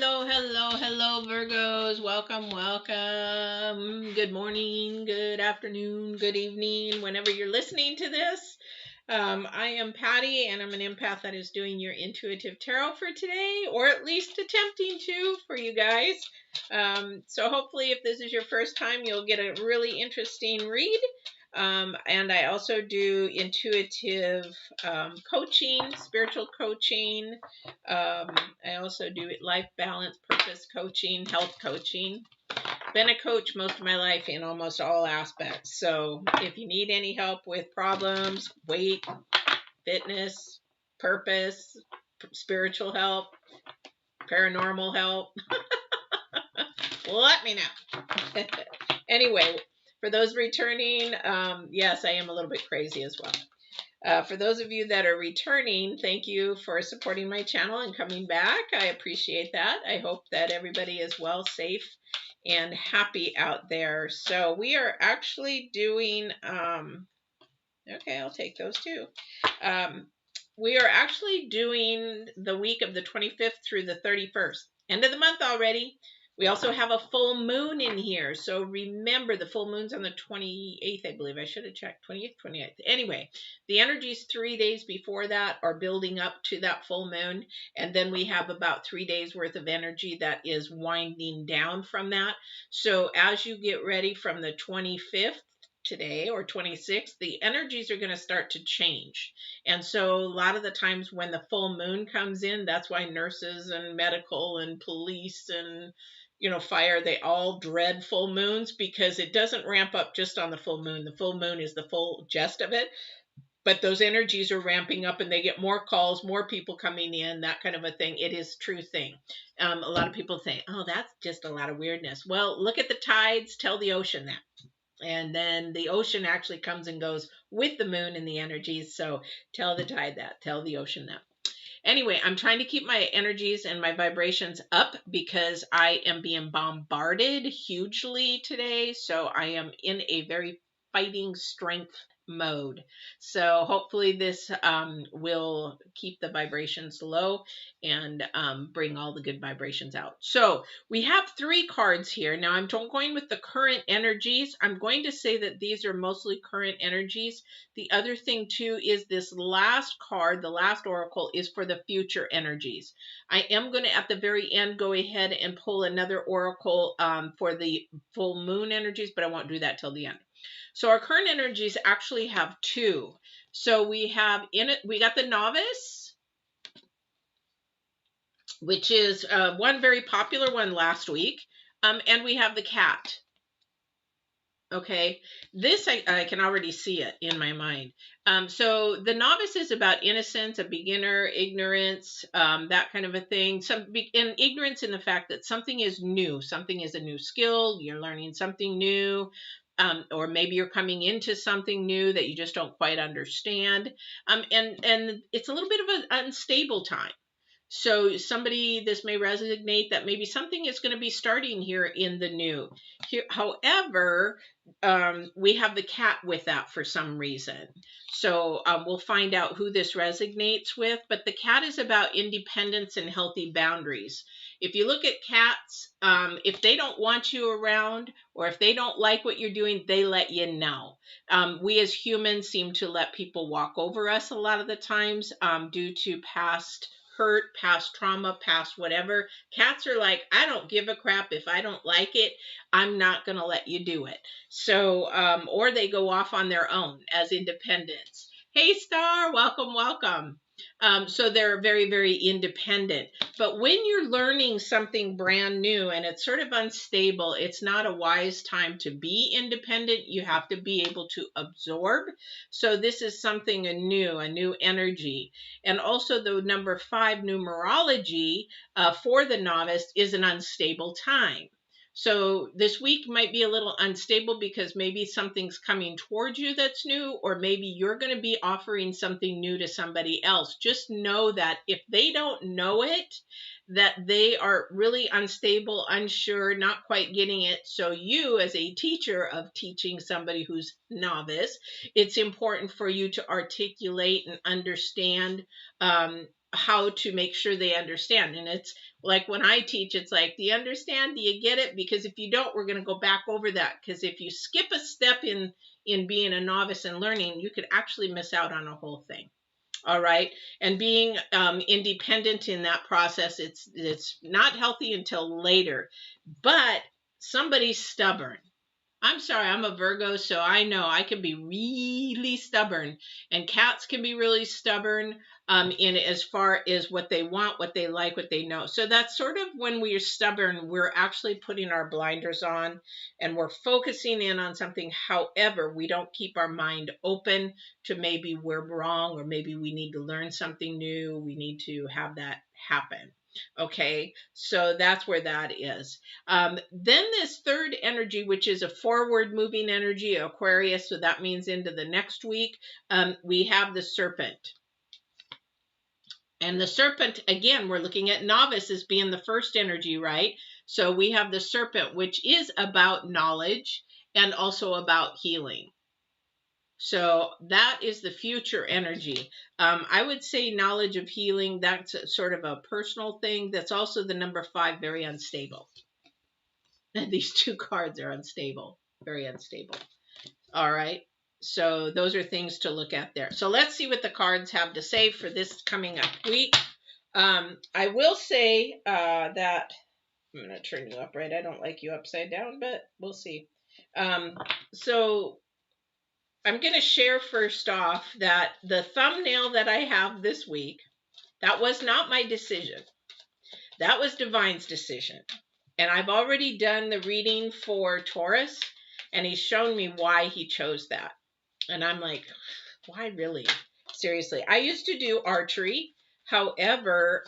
Hello, Virgos. Welcome. Good morning, good afternoon, good evening, whenever you're listening to this. I am Patti, and I'm an empath that is doing your intuitive tarot for today, or at least attempting to for you guys. So hopefully, if this is your first time, you'll get a really interesting read. And I also do intuitive coaching, spiritual coaching. I also do life balance, purpose coaching, health coaching. Been a coach most of my life in almost all aspects. So if you need any help with problems, weight, fitness, purpose, spiritual help, paranormal help, let me know. Anyway, for those returning, yes, I am a little bit crazy as well. For those of you that are returning, thank you for supporting my channel and coming back. I appreciate that. I hope that everybody is well, safe, and happy out there. So we are actually doing, okay, I'll take those too. We are actually doing the week of the 25th through the 31st. End of the month already. We also have a full moon in here. So remember, the full moon's on the 28th, I believe. I should have checked. 28th, 29th. Anyway, the energies 3 days before that are building up to that full moon. And then we have about 3 days worth of energy that is winding down from that. So as you get ready from the 25th, today or 26th, the energies are going to start to change. And so a lot of the times when the full moon comes in, that's why nurses and medical and police and fire, they all dread full moons, because it doesn't ramp up just on the full moon. The full moon is the full gist of it. But those energies are ramping up and they get more calls, more people coming in, that kind of a thing. It is a true thing. A lot of people think, oh, that's just a lot of weirdness. Well, look at the tides, tell the ocean that. And then the ocean actually comes and goes with the moon and the energies. So tell the tide that, tell the ocean that. Anyway, I'm trying to keep my energies and my vibrations up because I am being bombarded hugely today. So I am in a very fighting strength mode. So hopefully this will keep the vibrations low and bring all the good vibrations out. So we have 3 cards here. Now I'm going with the current energies. I'm going to say that these are mostly current energies. The other thing too is this last card, the last oracle, is for the future energies. I am going to at the very end go ahead and pull another oracle for the full moon energies, but I won't do that till the end. So our current energies actually have 2. So we have we got the novice, which is one very popular one last week. And we have the cat. Okay, this I can already see it in my mind. So the novice is about innocence, a beginner, ignorance, that kind of a thing. And ignorance in the fact that something is new, something is a new skill, you're learning something new. Or maybe you're coming into something new that you just don't quite understand. And it's a little bit of an unstable time. So this may resonate that maybe something is going to be starting here in the new. However, we have the cat with that for some reason. So we'll find out who this resonates with. But the cat is about independence and healthy boundaries. If you look at cats, if they don't want you around or if they don't like what you're doing, they let you know. We as humans seem to let people walk over us a lot of the times due to past hurt, past trauma, past whatever. Cats are like, I don't give a crap. If I don't like it, I'm not going to let you do it. So, or they go off on their own as independents. Hey, Star, welcome. So they're very, very independent. But when you're learning something brand new and it's sort of unstable, it's not a wise time to be independent. You have to be able to absorb. So this is something a new energy. And also the number 5 numerology for the novice is an unstable time. So this week might be a little unstable because maybe something's coming towards you that's new, or maybe you're going to be offering something new to somebody else. Just know that if they don't know it, that they are really unstable, unsure, not quite getting it. So you, as a teacher of teaching somebody who's novice, it's important for you to articulate and understand how to make sure they understand. And it's like when I teach, it's like, do you understand? Do you get it? Because if you don't, we're going to go back over that. Because if you skip a step in being a novice and learning, you could actually miss out on a whole thing. All right. And being independent in that process, it's not healthy until later. But somebody's stubborn. I'm sorry, I'm a Virgo, so I know I can be really stubborn, and cats can be really stubborn in as far as what they want, what they like, what they know. So that's sort of when we're stubborn, we're actually putting our blinders on and we're focusing in on something. However, we don't keep our mind open to maybe we're wrong, or maybe we need to learn something new. We need to have that happen. Okay, so that's where that is. Then this third energy, which is a forward moving energy, Aquarius, so that means into the next week, we have the serpent. And the serpent, again, we're looking at novice as being the first energy, right? So we have the serpent, which is about knowledge and also about healing. So that is the future energy. I would say knowledge of healing, that's sort of a personal thing. That's also the number 5, very unstable. And these two cards are unstable, very unstable. All right. So those are things to look at there. So let's see what the cards have to say for this coming up week. I will say that I'm going to turn you upright. I don't like you upside down, but we'll see. So I'm going to share first off that the thumbnail that I have this week, that was not my decision. That was Divine's decision. And I've already done the reading for Taurus, and he's shown me why he chose that. And I'm like, why really? Seriously. I used to do archery. However,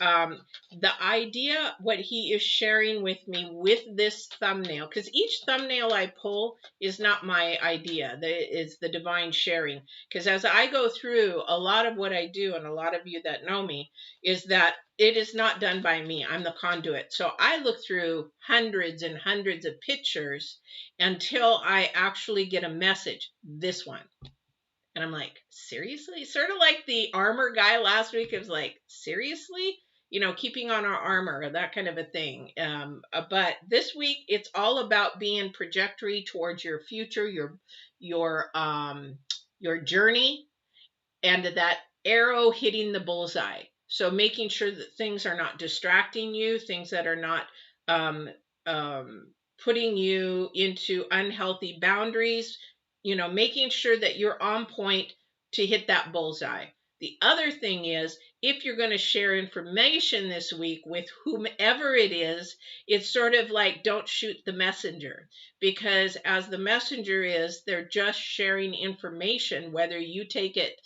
the idea, what he is sharing with me with this thumbnail, because each thumbnail I pull is not my idea. It's the divine sharing. Because as I go through, a lot of what I do, and a lot of you that know me, is that it is not done by me. I'm the conduit. So I look through hundreds and hundreds of pictures until I actually get a message. This one. And I'm like, seriously? Sort of like the armor guy last week. It was like, seriously? You know, keeping on our armor, that kind of a thing. But this week, it's all about being trajectory towards your future, your journey, and that arrow hitting the bullseye. So making sure that things are not distracting you, things that are not putting you into unhealthy boundaries, you know, making sure that you're on point to hit that bullseye. The other thing is, if you're going to share information this week with whomever it is, it's sort of like, don't shoot the messenger, because as the messenger is, they're just sharing information, whether you take it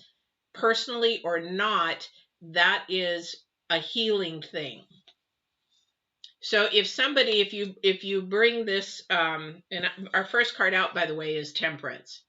personally or not. That is a healing thing. So if you bring this, and our first card out, by the way, is Temperance.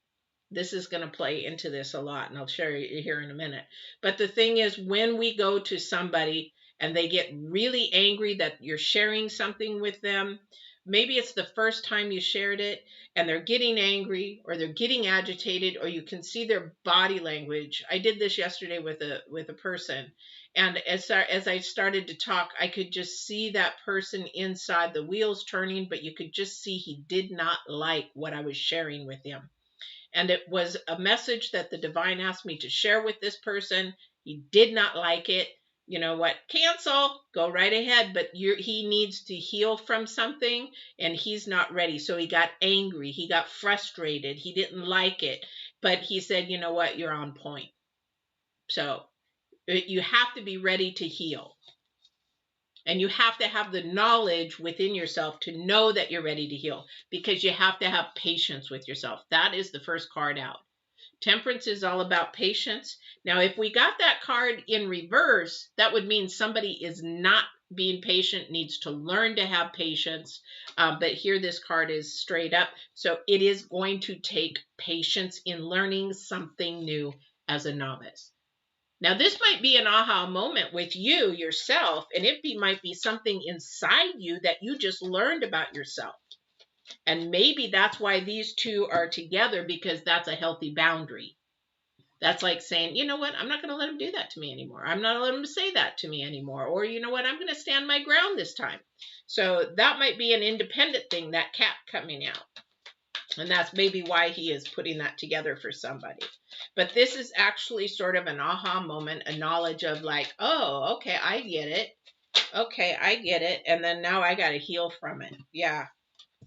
This is going to play into this a lot, and I'll share you here in a minute. But the thing is, when we go to somebody and they get really angry that you're sharing something with them, maybe it's the first time you shared it and they're getting angry or they're getting agitated, or you can see their body language. I did this yesterday with a person, and as I started to talk, I could just see that person inside, the wheels turning, but you could just see he did not like what I was sharing with him. And it was a message that the divine asked me to share with this person. He did not like it. You know what? Cancel. Go right ahead. But he needs to heal from something, and he's not ready. So he got angry. He got frustrated. He didn't like it. But he said, you know what? You're on point. So you have to be ready to heal. And you have to have the knowledge within yourself to know that you're ready to heal, because you have to have patience with yourself. That is the first card out. Temperance is all about patience. Now, if we got that card in reverse, that would mean somebody is not being patient, needs to learn to have patience. But here this card is straight up. So it is going to take patience in learning something new as a novice. Now, this might be an aha moment with you yourself, and it might be something inside you that you just learned about yourself. And maybe that's why these two are together, because that's a healthy boundary. That's like saying, you know what, I'm not going to let him do that to me anymore. I'm not going to let him say that to me anymore. Or, you know what, I'm going to stand my ground this time. So that might be an independent thing, that cat coming out. And that's maybe why he is putting that together for somebody. But this is actually sort of an aha moment, a knowledge of like, oh, okay, I get it. Okay, I get it. And then now I got to heal from it. Yeah.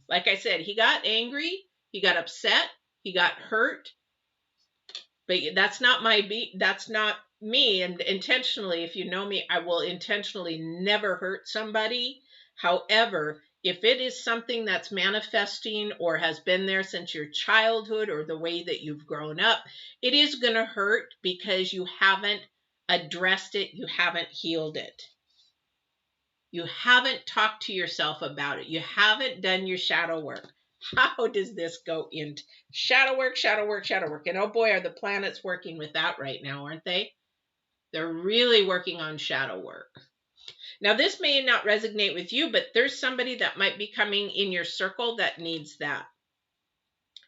Like I said, he got angry. He got upset. He got hurt. But that's not that's not me. And intentionally, if you know me, I will intentionally never hurt somebody. However, if it is something that's manifesting or has been there since your childhood or the way that you've grown up, it is going to hurt because you haven't addressed it. You haven't healed it. You haven't talked to yourself about it. You haven't done your shadow work. How does this go into shadow work, shadow work, shadow work? And oh boy, are the planets working with that right now, aren't they? They're really working on shadow work. Now, this may not resonate with you, but there's somebody that might be coming in your circle that needs that.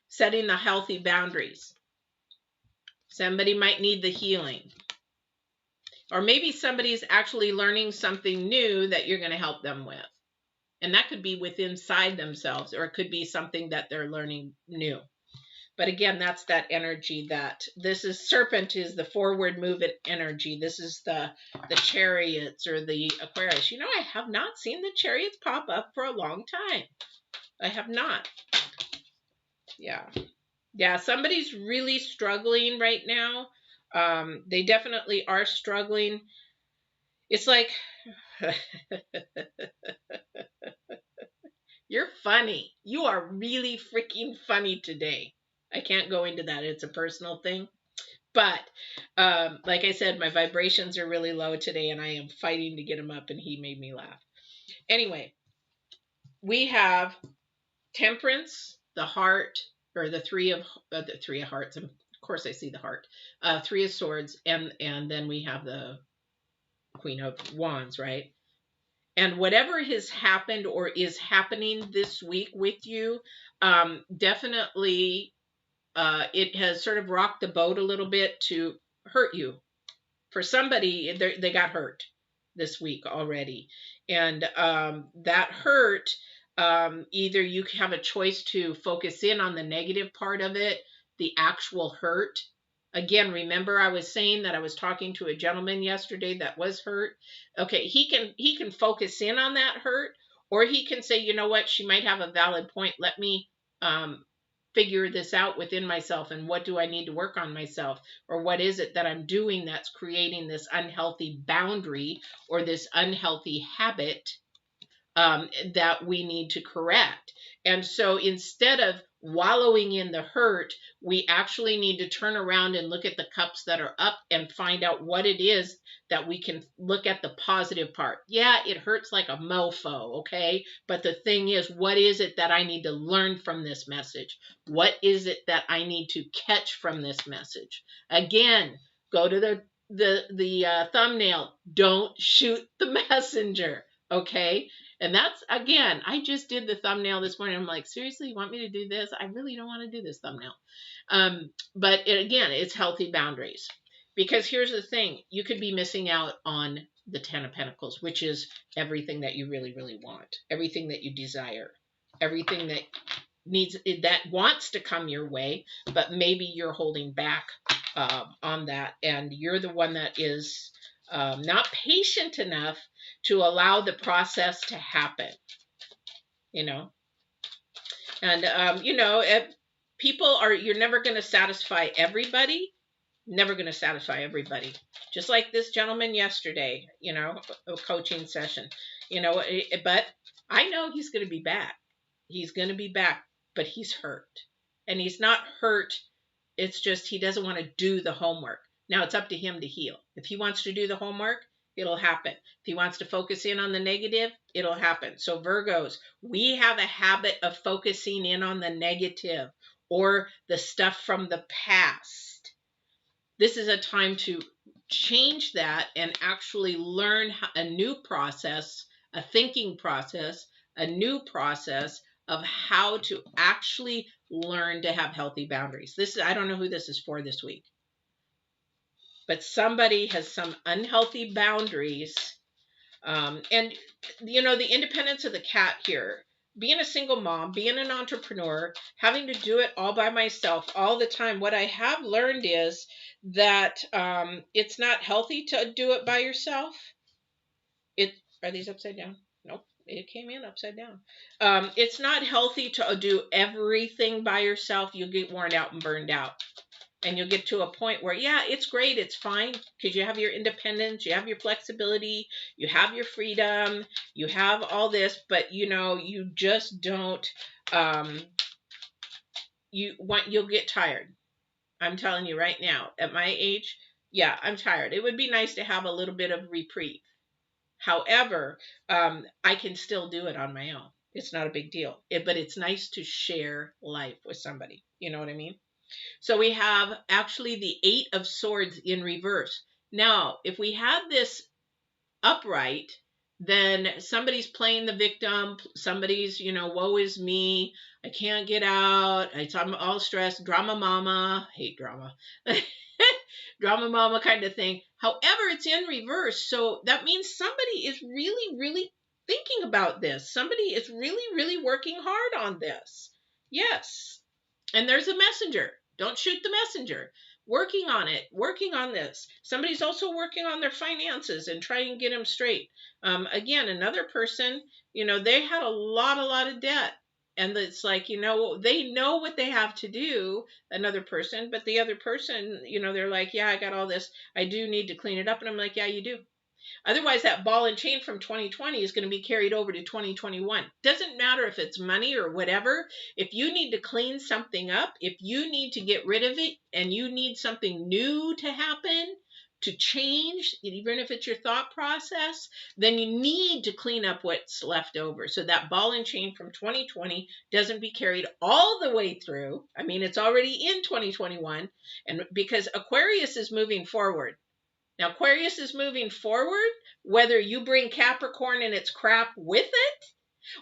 Setting the healthy boundaries. Somebody might need the healing. Or maybe somebody's actually learning something new that you're going to help them with. And that could be within inside themselves, or it could be something that they're learning new. But again, that's that energy that this is serpent is the forward movement energy. This is the chariots or the Aquarius. You know, I have not seen the chariots pop up for a long time. I have not. Yeah. Yeah, somebody's really struggling right now. They definitely are struggling. It's like... You're funny. You are really freaking funny today. I can't go into that. It's a personal thing. But like I said, my vibrations are really low today and I am fighting to get them up, and he made me laugh. Anyway, we have Temperance, the heart, or the three of hearts. Of course I see the heart. Three of Swords, and then we have the Queen of Wands, right? And whatever has happened or is happening this week with you, definitely it has sort of rocked the boat a little bit to hurt you. For somebody, they got hurt this week already. And that hurt, either you have a choice to focus in on the negative part of it, the actual hurt. Again, remember I was saying that I was talking to a gentleman yesterday that was hurt. Okay, he can focus in on that hurt, or he can say, you know what, she might have a valid point. Let me figure this out within myself, and what do I need to work on myself, or what is it that I'm doing that's creating this unhealthy boundary or this unhealthy habit that we need to correct. And so instead of wallowing in the hurt, we actually need to turn around and look at the cups that are up and find out what it is that we can look at the positive part. Yeah, it hurts like a mofo, okay? But the thing is, what is it that I need to learn from this message? What is it that I need to catch from this message? Again, go to the thumbnail. Don't shoot the messenger, okay? And that's, again, I just did the thumbnail this morning. I'm like, seriously, you want me to do this? I really don't want to do this thumbnail. But again, it's healthy boundaries. Because here's the thing. You could be missing out on the 10 of Pentacles, which is everything that you really, really want. Everything that you desire. Everything that wants to come your way, but maybe you're holding back on that. And you're the one that is not patient enough to allow the process to happen, you know. And, you know, you're never going to satisfy everybody. Never going to satisfy everybody. Just like this gentleman yesterday, you know, a coaching session, you know, but I know he's going to be back. He's going to be back, but he's hurt. And he's not hurt. It's just he doesn't want to do the homework. Now it's up to him to heal. If he wants to do the homework, it'll happen. If he wants to focus in on the negative, it'll happen. So Virgos, we have a habit of focusing in on the negative or the stuff from the past. This is a time to change that and actually learn a new process, a thinking process, a new process of how to actually learn to have healthy boundaries. I don't know who this is for this week. but somebody has some unhealthy boundaries. And, you know, the independence of the cat here, being a single mom, being an entrepreneur, having to do it all by myself all the time, what I have learned is that it's not healthy to do it by yourself. Are these upside down? Nope, it came in upside down. It's not healthy to do everything by yourself. You'll get worn out and burned out. And you'll get to a point where, yeah, it's great, it's fine, because you have your independence, you have your flexibility, you have your freedom, you have all this, but you know, you just don't, you'll get tired. I'm telling you right now, at my age, yeah, I'm tired. It would be nice to have a little bit of reprieve. However, I can still do it on my own. It's not a big deal, but it's nice to share life with somebody. You know what I mean? So we have actually the 8 of Swords in reverse. Now, if we had this upright, then somebody's playing the victim. Somebody's, you know, woe is me. I can't get out. I'm all stressed. Drama mama. Hate drama. Drama mama kind of thing. However, it's in reverse. So that means somebody is really, really thinking about this. Somebody is really, really working hard on this. Yes. And there's a messenger. Don't shoot the messenger. Working on it, working on this. Somebody's also working on their finances and trying to get them straight. Again, another person, you know, they had a lot of debt. And it's like, you know, they know what they have to do, another person, but the other person, you know, they're like, yeah, I got all this. I do need to clean it up. And I'm like, yeah, you do. Otherwise, that ball and chain from 2020 is going to be carried over to 2021. Doesn't matter if it's money or whatever. If you need to clean something up, if you need to get rid of it and you need something new to happen, to change, even if it's your thought process, then you need to clean up what's left over. So that ball and chain from 2020 doesn't be carried all the way through. I mean, it's already in 2021, and because Aquarius is moving forward. Now, Aquarius is moving forward, whether you bring Capricorn and its crap with it,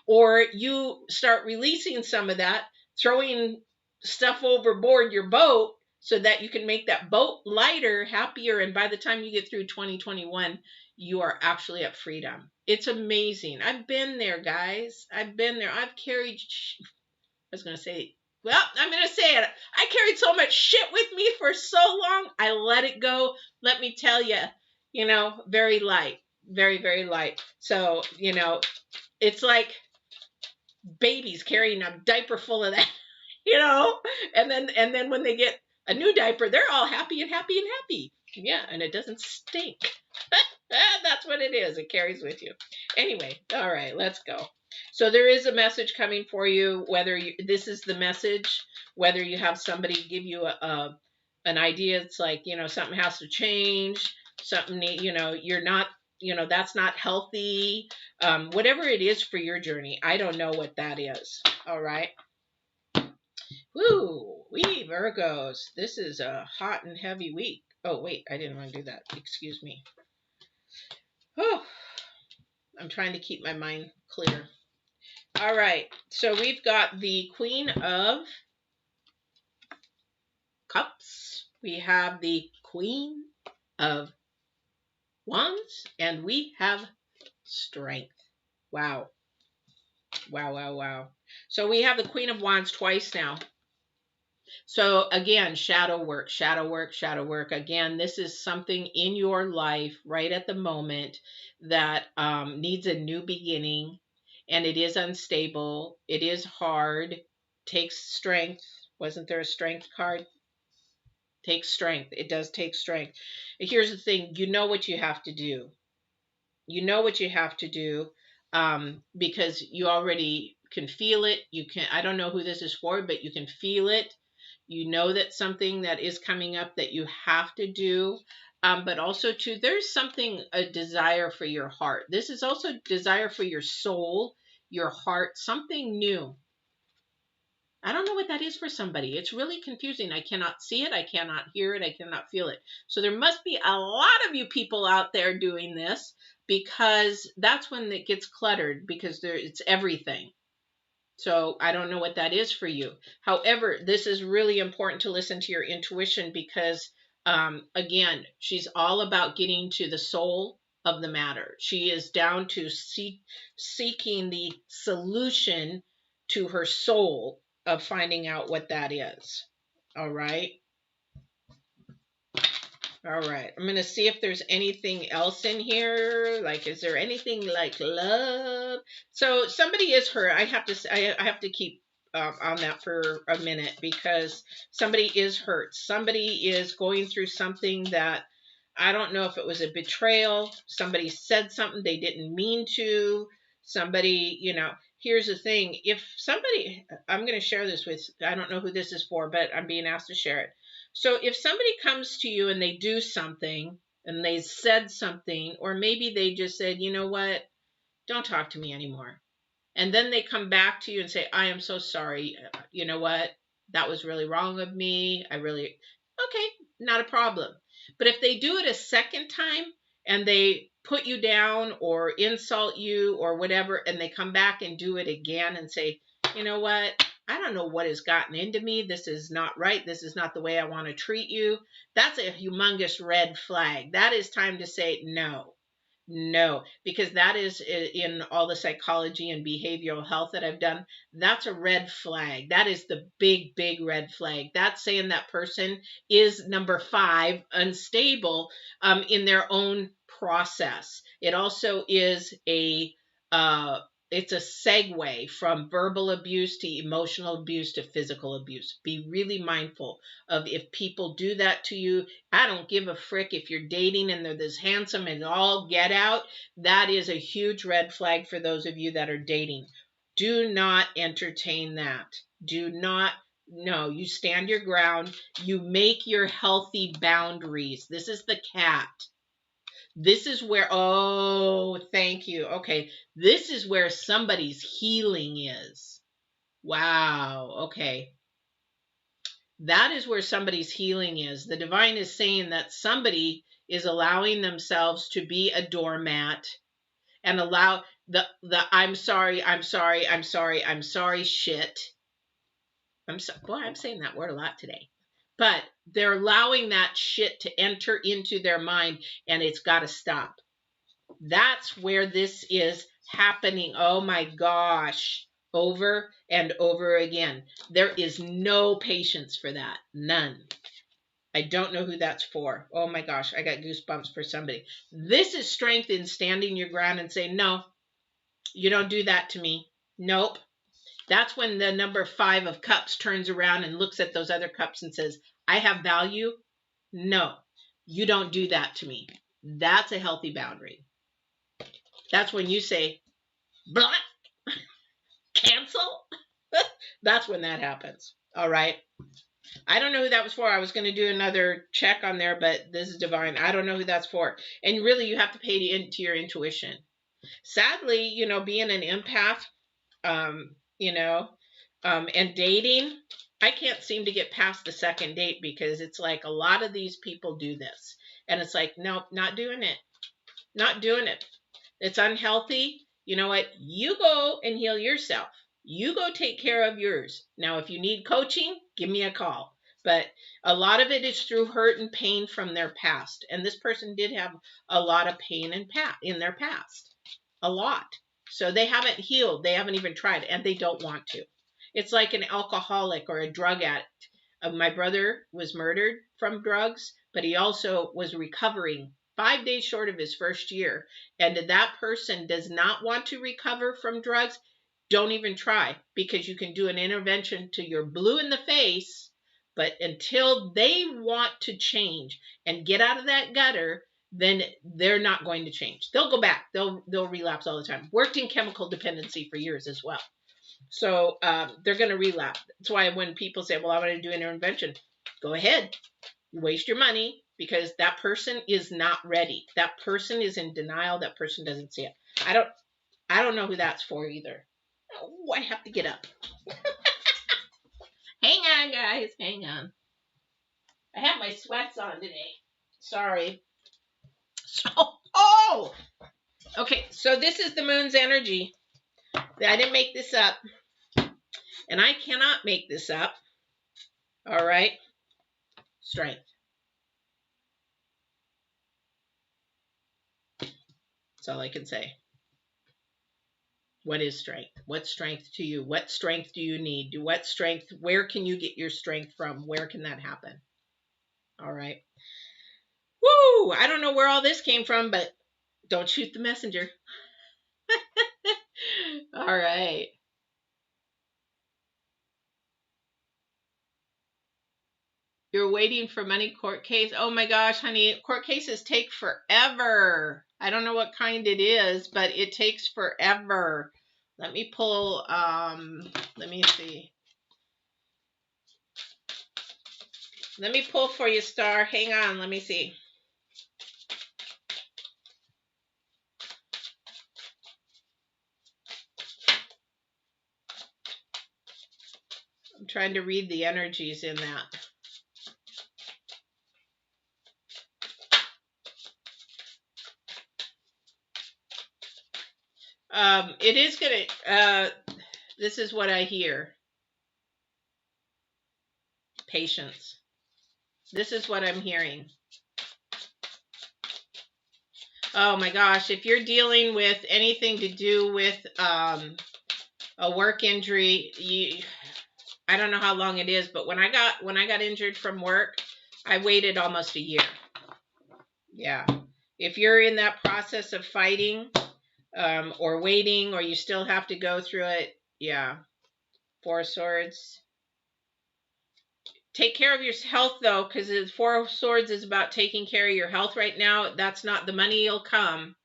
or you start releasing some of that, throwing stuff overboard your boat so that you can make that boat lighter, happier, and by the time you get through 2021, you are actually at freedom. It's amazing. I've been there, guys. I've been there. I've carried, I was going to say, well, I'm going to say it. I carried so much shit with me for so long. I let it go. Let me tell you, you know, very light, very, very light. So, you know, it's like babies carrying a diaper full of that, you know, and then when they get a new diaper, they're all happy and happy and happy. Yeah, and it doesn't stink. That's what it is. It carries with you. Anyway, all right, let's go. So there is a message coming for you, whether this is the message, whether you have somebody give you an idea. It's like, you know, something has to change, something, you know, you're not, you know, that's not healthy, whatever it is for your journey. I don't know what that is. All right. Woo, we Virgos. This is a hot and heavy week. Oh, wait, I didn't want to do that. Excuse me. Oh, I'm trying to keep my mind clear. All right, so we've got the Queen of Cups. We have the Queen of Wands, and we have Strength. Wow. Wow, wow, wow. So we have the Queen of Wands twice now. So again, shadow work, shadow work, shadow work. Again, this is something in your life right at the moment that needs a new beginning. And it is unstable. It is hard. Takes strength. Wasn't there a strength card? Takes strength. It does take strength. Here's the thing. You know what you have to do. You know what you have to do because you already can feel it. You can. I don't know who this is for, but you can feel it. You know that something that is coming up that you have to do. But also too, there's something, a desire for your heart. This is also desire for your soul, your heart, something new. I don't know what that is for somebody. It's really confusing. I cannot see it. I cannot hear it. I cannot feel it. So there must be a lot of you people out there doing this because that's when it gets cluttered because it's everything. So I don't know what that is for you. However, this is really important to listen to your intuition because Again, she's all about getting to the soul of the matter. She is down to seeking the solution to her soul of finding out what that is. All right. All right. I'm going to see if there's anything else in here. Like, is there anything like love? So somebody is hurt. I have to keep on that for a minute, because somebody is hurt. Somebody is going through something that, I don't know if it was a betrayal. Somebody said something they didn't mean to. Somebody, here's the thing. If somebody, I'm going to share this with, I don't know who this is for, but I'm being asked to share it. So if somebody comes to you and they do something and they said something, or maybe they just said, you know what, don't talk to me anymore. And then they come back to you and say, I am so sorry. You know what? That was really wrong of me. Okay, not a problem. But if they do it a second time and they put you down or insult you or whatever, and they come back and do it again and say, you know what? I don't know what has gotten into me. This is not right. This is not the way I want to treat you. That's a humongous red flag. That is time to say no. No, because that is in all the psychology and behavioral health that I've done. That's a red flag. That is the big, big red flag. That's saying that person is, number 5, unstable in their own process. It also is it's a segue from verbal abuse to emotional abuse to physical abuse. Be really mindful of if people do that to you. I don't give a frick if you're dating and they're this handsome and all get out. That is a huge red flag for those of you that are dating. Do not entertain that. Do not. No, you stand your ground. You make your healthy boundaries. This is the cat. This is where, oh, thank you. Okay. This is where somebody's healing is. Wow. Okay. That is where somebody's healing is. The divine is saying that somebody is allowing themselves to be a doormat and allow the I'm sorry shit. Boy, I'm saying that word a lot today. But they're allowing that shit to enter into their mind, and it's got to stop. That's where this is happening. Oh my gosh. Over and over again. There is no patience for that. None. I don't know who that's for. Oh my gosh. I got goosebumps for somebody. This is strength in standing your ground and saying, no, you don't do that to me. Nope. That's when the number 5 of cups turns around and looks at those other cups and says, I have value. No, you don't do that to me. That's a healthy boundary. That's when you say, blah, cancel. That's when that happens. All right. I don't know who that was for. I was going to do another check on there, but this is divine. I don't know who that's for. And really, you have to pay into your intuition. Sadly, being an empath, and dating, I can't seem to get past the second date, because it's like a lot of these people do this. And it's like, nope, not doing it. Not doing it. It's unhealthy. You know what? You go and heal yourself. You go take care of yours. Now, if you need coaching, give me a call. But a lot of it is through hurt and pain from their past. And this person did have a lot of pain in their past. A lot. So they haven't healed. They haven't even tried, and they don't want to. It's like an alcoholic or a drug addict. My brother was murdered from drugs, but he also was recovering 5 days short of his first year. And if that person does not want to recover from drugs, don't even try, because you can do an intervention till you're blue in the face, but until they want to change and get out of that gutter, then they're not going to change. They'll go back. They'll relapse all the time. Worked in chemical dependency for years as well. So they're going to relapse. That's why when people say, well, I want to do an intervention, go ahead. You waste your money, because that person is not ready. That person is in denial. That person doesn't see it. I don't know who that's for either. Oh, I have to get up. Hang on, guys. Hang on. I have my sweats on today. Sorry. Okay, so this is the moon's energy. I didn't make this up. And I cannot make this up. All right. Strength. all I can say. What is strength? What's strength to you? What strength do you need? What strength? Where can you get your strength from? Where can that happen? All right. Woo! I don't know where all this came from, but don't shoot the messenger. All right. You're waiting for money court case. Oh my gosh, honey, court cases take forever. I don't know what kind it is, but it takes forever. Let me pull, let me see. Let me pull for you, Star. Hang on, let me see. I'm trying to read the energies in that. It is gonna, this is what I hear. Patience. This is what I'm hearing. Oh my gosh, if you're dealing with anything to do with a work injury, I don't know how long it is, but when I got injured from work, I waited almost a year. Yeah. If you're in that process of fighting, or waiting, or you still have to go through it, yeah. 4 of Swords. Take care of your health, though, because the 4 of Swords is about taking care of your health right now. That's not, the money will come.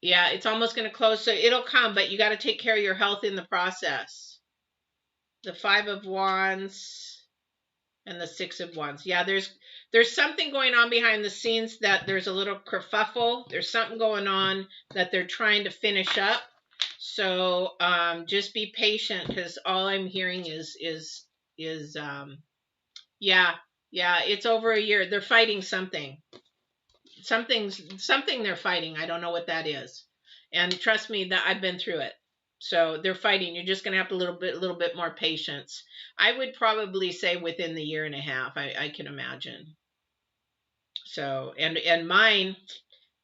Yeah, it's almost going to close, so it'll come, but you got to take care of your health in the process. The 5 of Wands and the 6 of Wands. Yeah, there's something going on behind the scenes, that there's a little kerfuffle. There's something going on that they're trying to finish up. So just be patient, because all I'm hearing is yeah, it's over a year. They're fighting something. Something they're fighting. I don't know what that is. And trust me, that I've been through it. So they're fighting. You're just gonna have a little bit more patience. I would probably say within the year and a half. I can imagine. So and mine,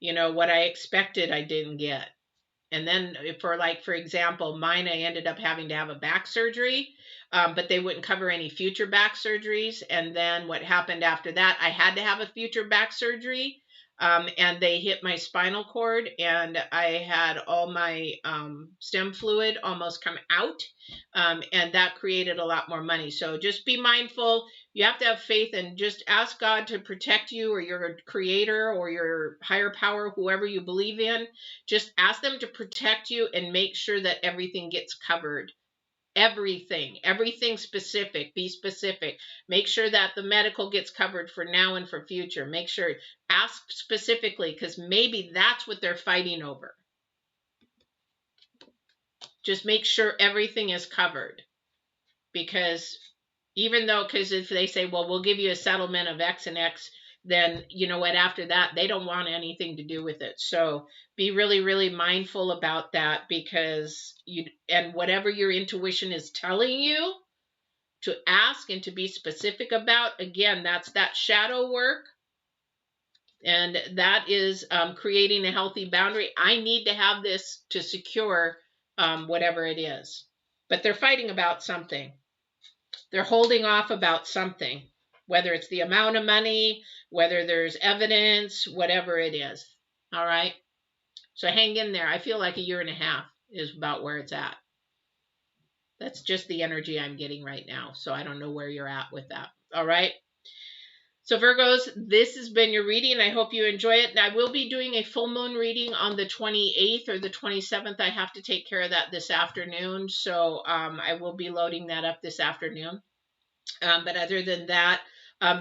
what I expected, I didn't get. And then for example, mine, I ended up having to have a back surgery, but they wouldn't cover any future back surgeries. And then what happened after that, I had to have a future back surgery, and they hit my spinal cord, and I had all my stem fluid almost come out, and that created a lot more money. So just be mindful. You have to have faith, and just ask God to protect you, or your creator, or your higher power, whoever you believe in. Just ask them to protect you and make sure that everything gets covered. Everything specific. Be specific. Make sure that the medical gets covered for now and for future. Make sure, ask specifically, because maybe that's what they're fighting over. Just make sure everything is covered. Because if they say, well, we'll give you a settlement of X and X, then you know what, after that, they don't want anything to do with it. So be really, really mindful about that, because and whatever your intuition is telling you to ask and to be specific about, again, that's that shadow work. And that is creating a healthy boundary. I need to have this to secure whatever it is. But they're fighting about something. They're holding off about something, whether it's the amount of money, whether there's evidence, whatever it is. All right. So hang in there. I feel like a year and a half is about where it's at. That's just the energy I'm getting right now. So I don't know where you're at with that. All right. So Virgos, this has been your reading. I hope you enjoy it. I will be doing a full moon reading on the 28th or the 27th. I have to take care of that this afternoon. So I will be loading that up this afternoon. But other than that,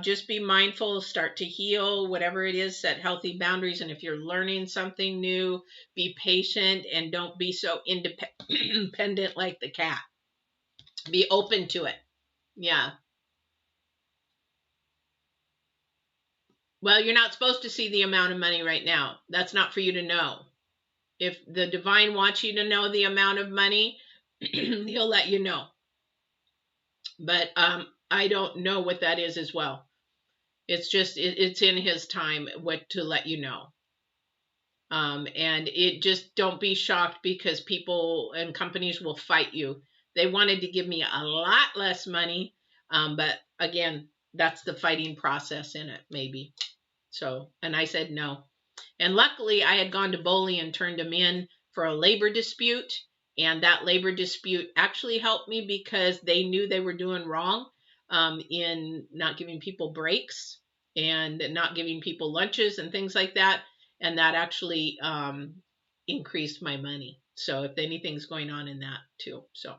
just be mindful, start to heal, whatever it is, set healthy boundaries. And if you're learning something new, be patient and don't be so independent like the cat. Be open to it. Yeah. Well, you're not supposed to see the amount of money right now. That's not for you to know. If the divine wants you to know the amount of money, he'll let you know. But I don't know what that is as well. It's just, it's in his time what to let you know. And it just, don't be shocked because people and companies will fight you. They wanted to give me a lot less money. But again, that's the fighting process in it, maybe. So, and I said no. And luckily I had gone to Boley and turned them in for a labor dispute. And that labor dispute actually helped me because they knew they were doing wrong in not giving people breaks and not giving people lunches and things like that. And that actually increased my money. So if anything's going on in that too. So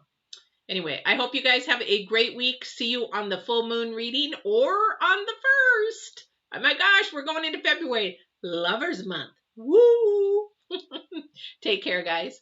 anyway, I hope you guys have a great week. See you on the full moon reading or on the 1st. Oh my gosh, we're going into February. Lover's Month. Woo! Take care, guys.